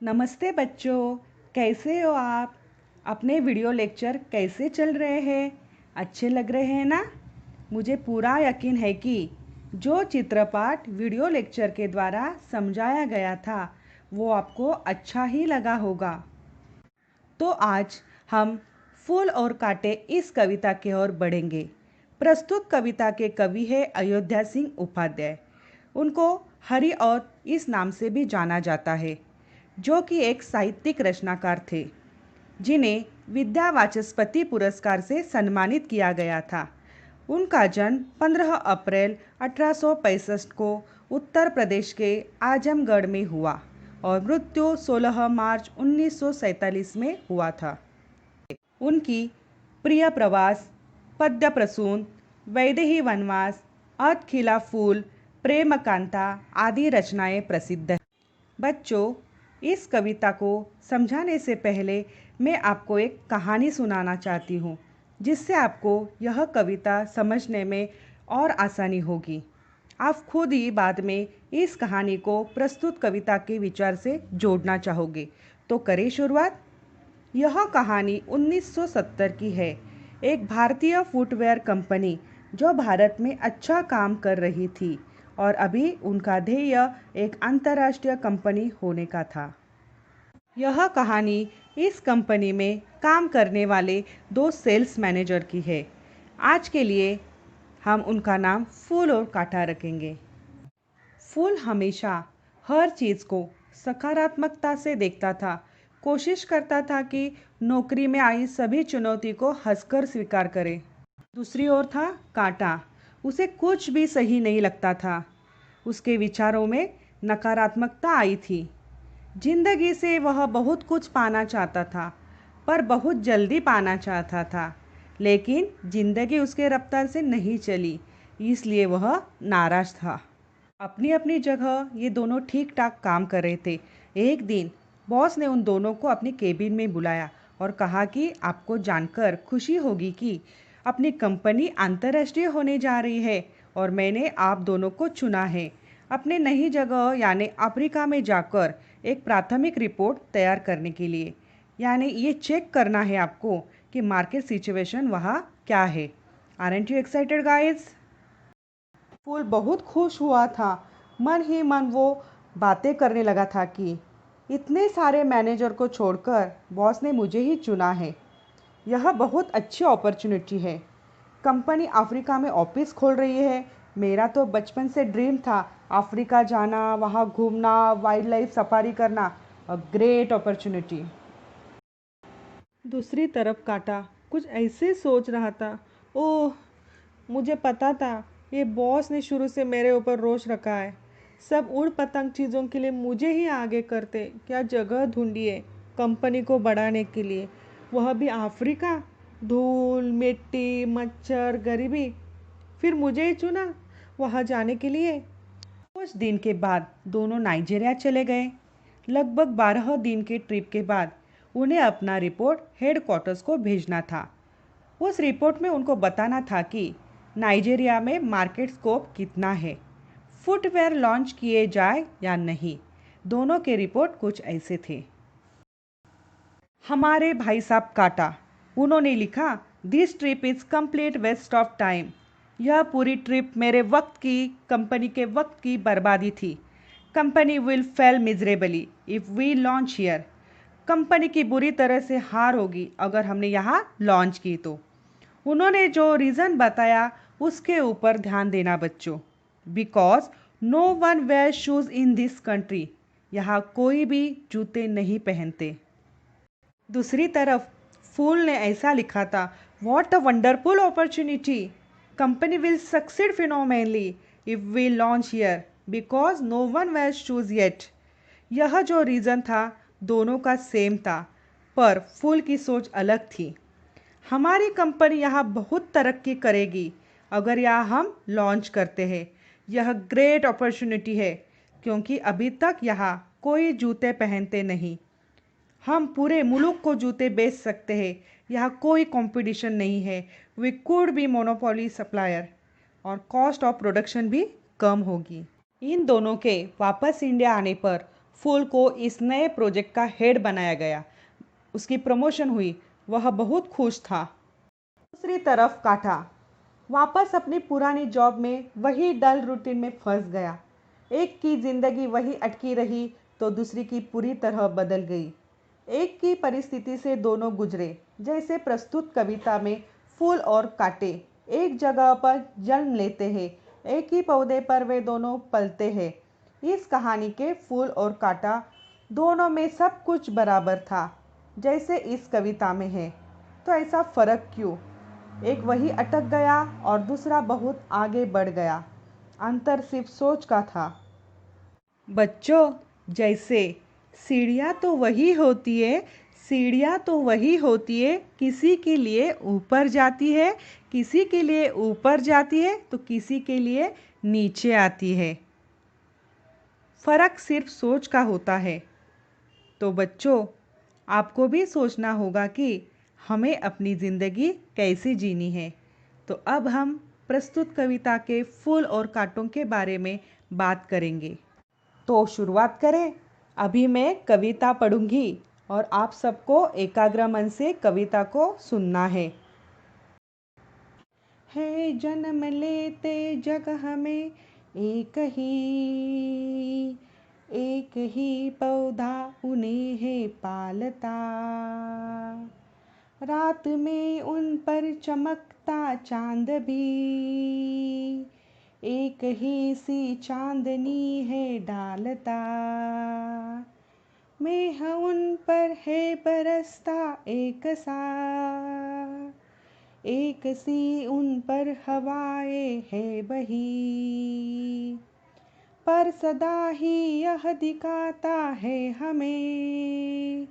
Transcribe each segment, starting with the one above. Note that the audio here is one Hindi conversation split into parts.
नमस्ते बच्चों, कैसे हो आप? अपने वीडियो लेक्चर कैसे चल रहे हैं? अच्छे लग रहे हैं ना? मुझे पूरा यकीन है कि जो चित्रपाठ वीडियो लेक्चर के द्वारा समझाया गया था वो आपको अच्छा ही लगा होगा। तो आज हम फूल और कांटे इस कविता की ओर बढ़ेंगे। प्रस्तुत कविता के कवि है अयोध्या सिंह उपाध्याय। उनको हरि और इस नाम से भी जाना जाता है, जो कि एक साहित्यिक रचनाकार थे जिन्हें विद्या वाचस्पति पुरस्कार से सम्मानित किया गया था। उनका जन्म 15 अप्रैल 1865 को उत्तर प्रदेश के आजमगढ़ में हुआ और मृत्यु 16 मार्च 1947 में हुआ था। उनकी प्रिय प्रवास, पद्य प्रसून, वैदेही वनवास, अतखिला फूल, प्रेम कांता आदि रचनाएं प्रसिद्ध हैं। बच्चों, इस कविता को समझाने से पहले मैं आपको एक कहानी सुनाना चाहती हूँ, जिससे आपको यह कविता समझने में और आसानी होगी। आप खुद ही बाद में इस कहानी को प्रस्तुत कविता के विचार से जोड़ना चाहोगे। तो करें शुरुआत। यह कहानी 1970 की है। एक भारतीय फुटवेयर कंपनी जो भारत में अच्छा काम कर रही थी और अभी उनका ध्येय एक अंतर्राष्ट्रीय कंपनी होने का था। यह कहानी इस कंपनी में काम करने वाले दो सेल्स मैनेजर की है। आज के लिए हम उनका नाम फूल और कांटा रखेंगे। फूल हमेशा हर चीज़ को सकारात्मकता से देखता था, कोशिश करता था कि नौकरी में आई सभी चुनौती को हंसकर स्वीकार करे। दूसरी ओर था कांटा। उसे कुछ भी सही नहीं लगता था। उसके विचारों में नकारात्मकता आई थी। जिंदगी से वह बहुत कुछ पाना चाहता था, पर बहुत जल्दी पाना चाहता था। लेकिन जिंदगी उसके रफ्तार से नहीं चली, इसलिए वह नाराज था। अपनी अपनी जगह ये दोनों ठीक ठाक काम कर रहे थे। एक दिन बॉस ने उन दोनों को अपनी केबिन में बुलाया और कहा कि आपको जानकर खुशी होगी कि अपनी कंपनी अंतर्राष्ट्रीय होने जा रही है और मैंने आप दोनों को चुना है अपने नई जगह यानी अफ्रीका में जाकर एक प्राथमिक रिपोर्ट तैयार करने के लिए। यानी ये चेक करना है आपको कि मार्केट सिचुएशन वहाँ क्या है। Aren't you excited guys? फूल बहुत खुश हुआ था। मन ही मन वो बातें करने लगा था कि इतने सारे मैनेजर को छोड़कर बॉस ने मुझे ही चुना है। यह बहुत अच्छी अपॉर्चुनिटी है। कंपनी अफ्रीका में ऑफिस खोल रही है। मेरा तो बचपन से ड्रीम था अफ्रीका जाना, वहाँ घूमना, वाइल्ड लाइफ सफारी करना। A great opportunity. दूसरी तरफ काटा कुछ ऐसे सोच रहा था। ओह, मुझे पता था ये बॉस ने शुरू से मेरे ऊपर रोष रखा है। सब उड़ पतंग चीज़ों के लिए मुझे ही आगे करते। क्या जगह ढूंढी है कंपनी को बढ़ाने के लिए, वह भी अफ्रीका। धूल मिट्टी मच्छर गरीबी, फिर मुझे ही चुना वहाँ जाने के लिए। कुछ दिन के बाद दोनों नाइजीरिया चले गए। लगभग 12 दिन के ट्रिप के बाद उन्हें अपना रिपोर्ट हेडक्वार्टर्स को भेजना था। उस रिपोर्ट में उनको बताना था कि नाइजीरिया में मार्केट स्कोप कितना है, फुटवेयर लॉन्च किए जाए या नहीं। दोनों के रिपोर्ट कुछ ऐसे थे। हमारे भाई साहब काटा, उन्होंने लिखा, this trip is complete waste of time. यह पूरी ट्रिप मेरे वक्त की, कंपनी के वक्त की बर्बादी थी। Company will fail miserably if we launch here. Company की बुरी तरह से हार होगी अगर हमने यहाँ लॉन्च की तो। उन्होंने जो रीज़न बताया उसके ऊपर ध्यान देना बच्चों। Because no one where shoes in this country. यहाँ कोई भी जूते नहीं पहनते। दूसरी तरफ फूल ने ऐसा लिखा था, what a wonderful opportunity. Company will succeed phenomenally if we launch here because no one where shoes yet. यह जो रीज़न था दोनों का सेम था, पर फूल की सोच अलग थी। हमारी कंपनी यहाँ बहुत तरक्की करेगी अगर यहाँ हम लॉन्च करते हैं। यह ग्रेट अपॉर्चुनिटी है क्योंकि अभी तक यहाँ कोई जूते पहनते नहीं। हम पूरे मुल्क को जूते बेच सकते हैं। यहाँ कोई कंपटीशन नहीं है। We could be monopoly supplier और कॉस्ट ऑफ प्रोडक्शन भी कम होगी। इन दोनों के वापस इंडिया आने पर फूल को इस नए प्रोजेक्ट का हेड बनाया गया। उसकी प्रमोशन हुई, वह बहुत खुश था। दूसरी तरफ काटा वापस अपनी पुरानी जॉब में वही डल रूटीन में फंस गया। एक की जिंदगी वही अटकी रही तो दूसरी की पूरी तरह बदल गई। एक की परिस्थिति से दोनों गुजरे, जैसे प्रस्तुत कविता में फूल और कांटे एक जगह पर जन्म लेते हैं, एक ही पौधे पर वे दोनों पलते हैं। इस कहानी के फूल और कांटा दोनों में सब कुछ बराबर था, जैसे इस कविता में है। तो ऐसा फर्क क्यों? एक वही अटक गया और दूसरा बहुत आगे बढ़ गया। अंतर सिर्फ सोच का था। बच्चों, जैसे सीढ़ियाँ तो वही होती है, सीढ़ियाँ तो वही होती है, किसी के लिए ऊपर जाती है, किसी के लिए ऊपर जाती है तो किसी के लिए नीचे आती है। फर्क सिर्फ सोच का होता है। तो बच्चों, आपको भी सोचना होगा कि हमें अपनी ज़िंदगी कैसे जीनी है। तो अब हम प्रस्तुत कविता के फूल और कांटों के बारे में बात करेंगे। तो शुरुआत करें। अभी मैं कविता पढ़ूंगी और आप सबको एकाग्र मन से कविता को सुनना है। जन्म लेते जगह में एक ही पौधा उन्हें है पालता। रात में उन पर चमकता चांद भी एक ही सी चांदनी है डालता। मेह उन पर है बरसता एक सा, एक सी उन पर हवाएं है बही। पर सदा ही यह दिखाता है हमें,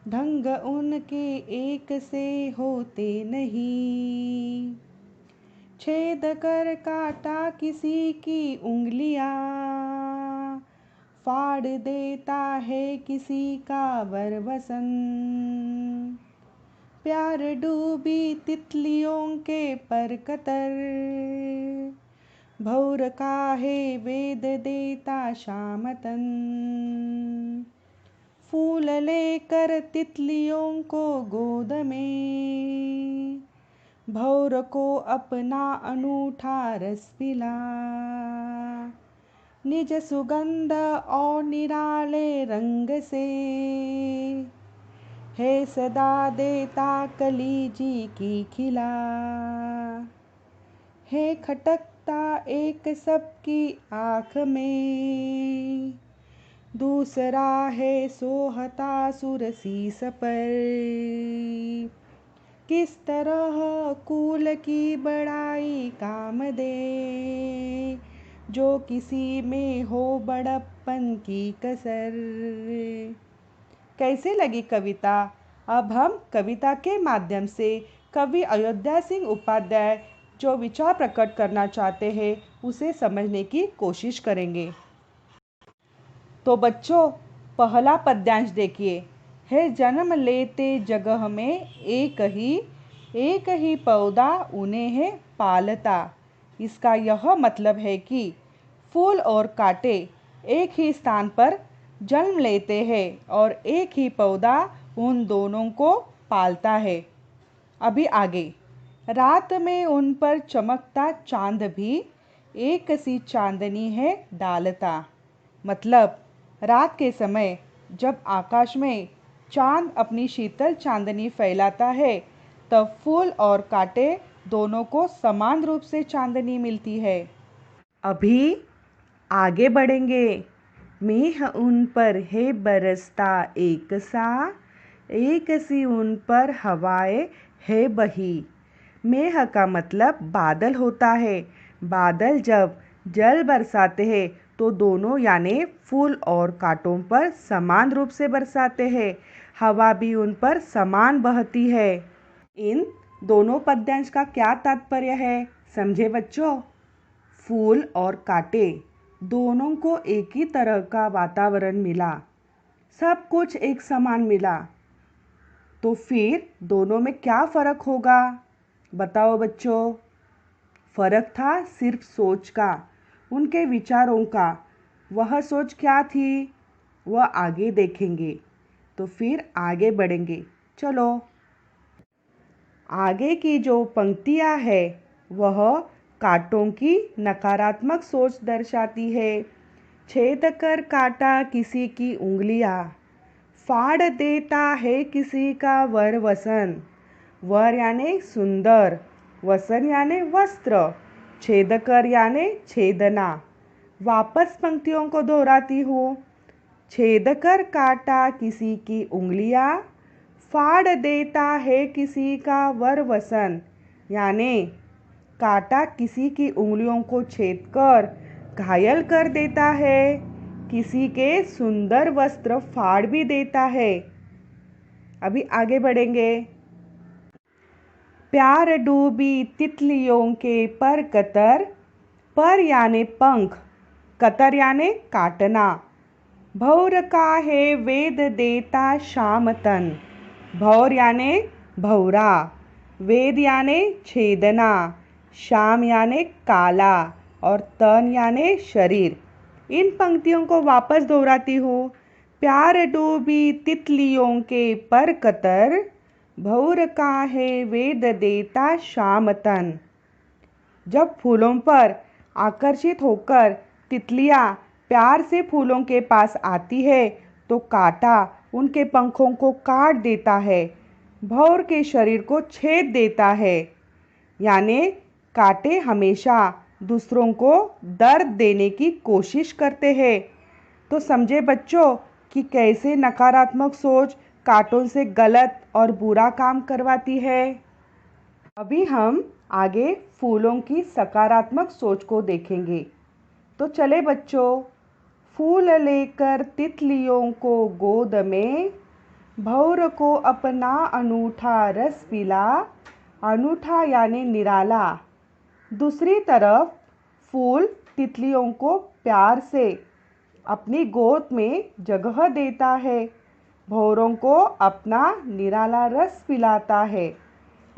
ढंग उनके एक से होते नहीं। छेद कर काटा किसी की उंगलियां, फाड़ देता है किसी का वरवसन। प्यार डूबी तितलियों के पर कतर, भौर का है वेद देता शामतन। फूल लेकर तितलियों को गोद में, भौर को अपना अनूठा रस पिला। निज सुगंध और निराले रंग से है सदा देता कली जी की खिला। है खटकता एक सबकी आँख में, दूसरा है सोहता सुर शीस पर। किस तरह कुल की बड़ाई काम दे, जो किसी में हो बड़प्पन की कसर। कैसे लगी कविता? अब हम कविता के माध्यम से कवि अयोध्या सिंह उपाध्याय जो विचार प्रकट करना चाहते हैं उसे समझने की कोशिश करेंगे। तो बच्चों, पहला पद्यांश देखिए। है जन्म लेते जगह में एक ही पौधा उन्हें है पालता। इसका यह मतलब है कि फूल और कांटे एक ही स्थान पर जन्म लेते हैं और एक ही पौधा उन दोनों को पालता है। अभी आगे। रात में उन पर चमकता चांद भी एक सी चांदनी है डालता। मतलब रात के समय जब आकाश में चांद अपनी शीतल चांदनी फैलाता है, तब फूल और कांटे दोनों को समान रूप से चांदनी मिलती है। अभी आगे बढ़ेंगे। मेह उन पर है बरसता एक सा, एक सी उन पर हवाएं है बही। मेह का मतलब बादल होता है। बादल जब जल बरसाते हैं तो दोनों यानी फूल और कांटों पर समान रूप से बरसाते हैं। हवा भी उन पर समान बहती है। इन दोनों पद्यांश का क्या तात्पर्य है, समझे बच्चों? फूल और कांटे दोनों को एक ही तरह का वातावरण मिला, सब कुछ एक समान मिला, तो फिर दोनों में क्या फ़र्क होगा? बताओ बच्चों। फ़र्क था सिर्फ सोच का, उनके विचारों का। वह सोच क्या थी? वह आगे देखेंगे। तो फिर आगे बढ़ेंगे। चलो, आगे की जो पंक्तियाँ है वह कांटों की नकारात्मक सोच दर्शाती है। छेद कर काटा किसी की उंगलियाँ, फाड़ देता है किसी का वर वसन। वर यानी सुंदर, वसन यानी वस्त्र, छेद कर यानी छेदना। वापस पंक्तियों को दोहराती हूँ। छेद कर काटा किसी की उंगलियाँ, फाड़ देता है किसी का वर वसन। यानी कांटा किसी की उंगलियों को छेद कर घायल कर देता है, किसी के सुंदर वस्त्र फाड़ भी देता है। अभी आगे बढ़ेंगे। प्यार डूबी तितलियों के पर कतर, पर यानी पंख, कतर यानी काटना। भौर का है वेद देता शाम तन। भौर यानी भौरा, वेद यानी छेदना, शाम यानी काला और तन यानी शरीर। इन पंक्तियों को वापस दोहराती हूँ। प्यार डूबी तितलियों के पर कतर, भौर का है वेद देता शाम तन। जब फूलों पर आकर्षित होकर तितलियाँ प्यार से फूलों के पास आती है तो कांटा उनके पंखों को काट देता है, भौर के शरीर को छेद देता है। यानी कांटे हमेशा दूसरों को दर्द देने की कोशिश करते हैं। तो समझे बच्चों कि कैसे नकारात्मक सोच कांटों से गलत और बुरा काम करवाती है। अभी हम आगे फूलों की सकारात्मक सोच को देखेंगे। तो चले बच्चों, फूल लेकर तितलियों को गोद में, भौर को अपना अनूठा रस पिला। अनूठा यानी निराला। दूसरी तरफ फूल तितलियों को प्यार से अपनी गोद में जगह देता है, भौरों को अपना निराला रस पिलाता है।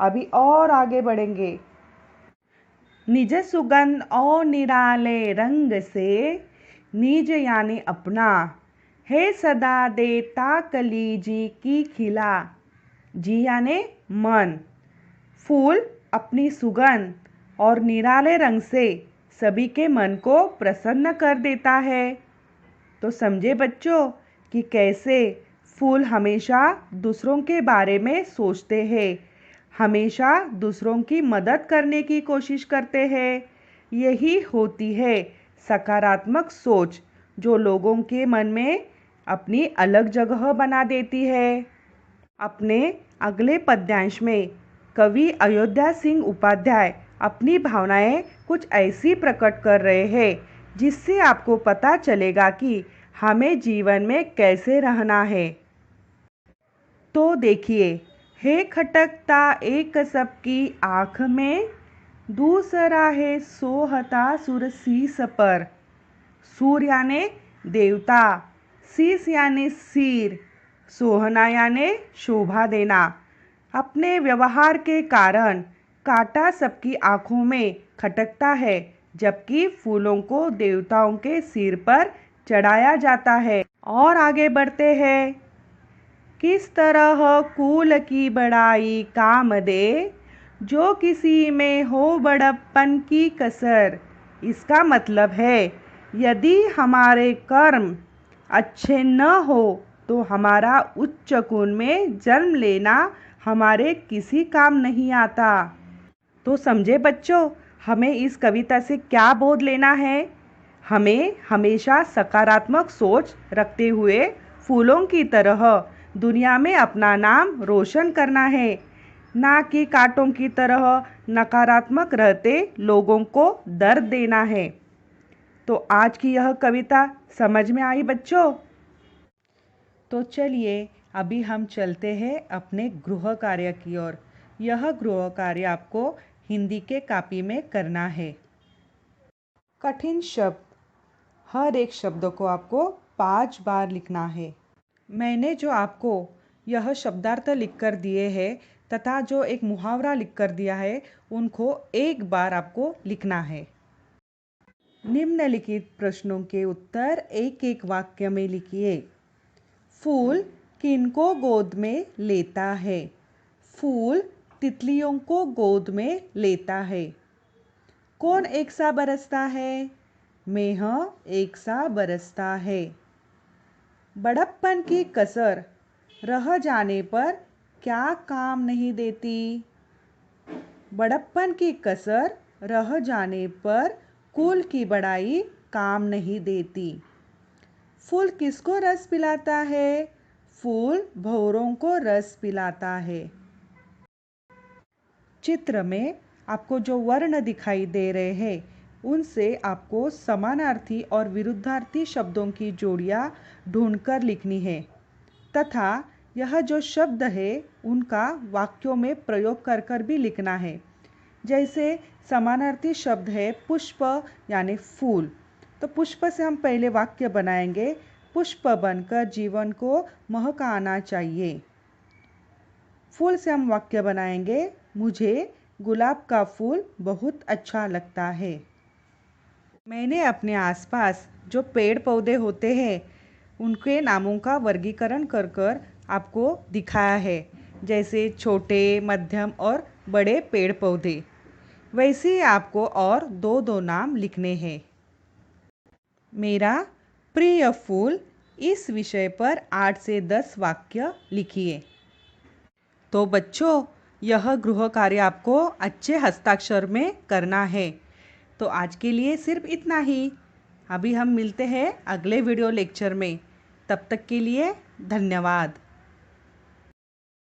अभी और आगे बढ़ेंगे। निज सुगंध और निराले रंग से, निज यानी अपना, है सदा देता कलीजी की खिला। जी यानी मन। फूल अपनी सुगंध और निराले रंग से सभी के मन को प्रसन्न कर देता है। तो समझे बच्चों कि कैसे फूल हमेशा दूसरों के बारे में सोचते हैं, हमेशा दूसरों की मदद करने की कोशिश करते हैं। यही होती है सकारात्मक सोच, जो लोगों के मन में अपनी अलग जगह बना देती है। अपने अगले पद्यांश में कवि अयोध्या सिंह उपाध्याय अपनी भावनाएं कुछ ऐसी प्रकट कर रहे हैं जिससे आपको पता चलेगा कि हमें जीवन में कैसे रहना है। तो देखिए, है खटकता एक सबकी आँख में, दूसरा है सोहता सुर शीस पर। सूर यानी देवता, शीस यानी सिर, सोहना यानी शोभा देना। अपने व्यवहार के कारण कांटा सबकी आँखों में खटकता है, जबकि फूलों को देवताओं के सिर पर चढ़ाया जाता है। और आगे बढ़ते हैं। किस तरह कुल की बड़ाई काम दे, जो किसी में हो बड़प्पन की कसर। इसका मतलब है, यदि हमारे कर्म अच्छे न हो तो हमारा उच्च कुल में जन्म लेना हमारे किसी काम नहीं आता। तो समझे बच्चों, हमें इस कविता से क्या बोध लेना है। हमें हमेशा सकारात्मक सोच रखते हुए फूलों की तरह दुनिया में अपना नाम रोशन करना है, ना कि कांटों की तरह नकारात्मक रहते लोगों को दर्द देना है। तो आज की यह कविता समझ में आई बच्चों? तो चलिए अभी हम चलते हैं अपने गृह कार्य की ओर। यह गृह कार्य आपको हिंदी के कॉपी में करना है। कठिन शब्द, हर एक शब्द को आपको 5 बार लिखना है। मैंने जो आपको यह शब्दार्थ लिखकर दिए हैं तथा जो एक मुहावरा लिखकर दिया है, उनको एक बार आपको लिखना है। निम्नलिखित प्रश्नों के उत्तर एक एक वाक्य में लिखिए। फूल किनको गोद में लेता है? फूल तितलियों को गोद में लेता है। कौन एक सा बरसता है? मेह एक सा बरसता है। बड़प्पन की कसर रह जाने पर क्या काम नहीं देती? बड़प्पन की कसर रह जाने पर कुल की बड़ाई काम नहीं देती। फूल किसको रस पिलाता है? फूल भंवरों को रस पिलाता है। चित्र में आपको जो वर्ण दिखाई दे रहे हैं उनसे आपको समानार्थी और विरुद्धार्थी शब्दों की जोड़ियाँ ढूंढकर लिखनी है तथा यह जो शब्द है उनका वाक्यों में प्रयोग कर कर भी लिखना है। जैसे समानार्थी शब्द है पुष्प यानी फूल, तो पुष्प से हम पहले वाक्य बनाएंगे, पुष्प बनकर जीवन को महकाना चाहिए। फूल से हम वाक्य बनाएंगे, मुझे गुलाब का फूल बहुत अच्छा लगता है। मैंने अपने आसपास जो पेड़ पौधे होते हैं उनके नामों का वर्गीकरण कर कर आपको दिखाया है, जैसे छोटे, मध्यम और बड़े पेड़ पौधे। वैसे ही आपको और दो दो नाम लिखने हैं। मेरा प्रिय फूल, इस विषय पर 8 से 10 वाक्य लिखिए। तो बच्चों, यह गृह कार्य आपको अच्छे हस्ताक्षर में करना है। तो आज के लिए सिर्फ इतना ही। अभी हम मिलते हैं अगले वीडियो लेक्चर में। तब तक के लिए धन्यवाद।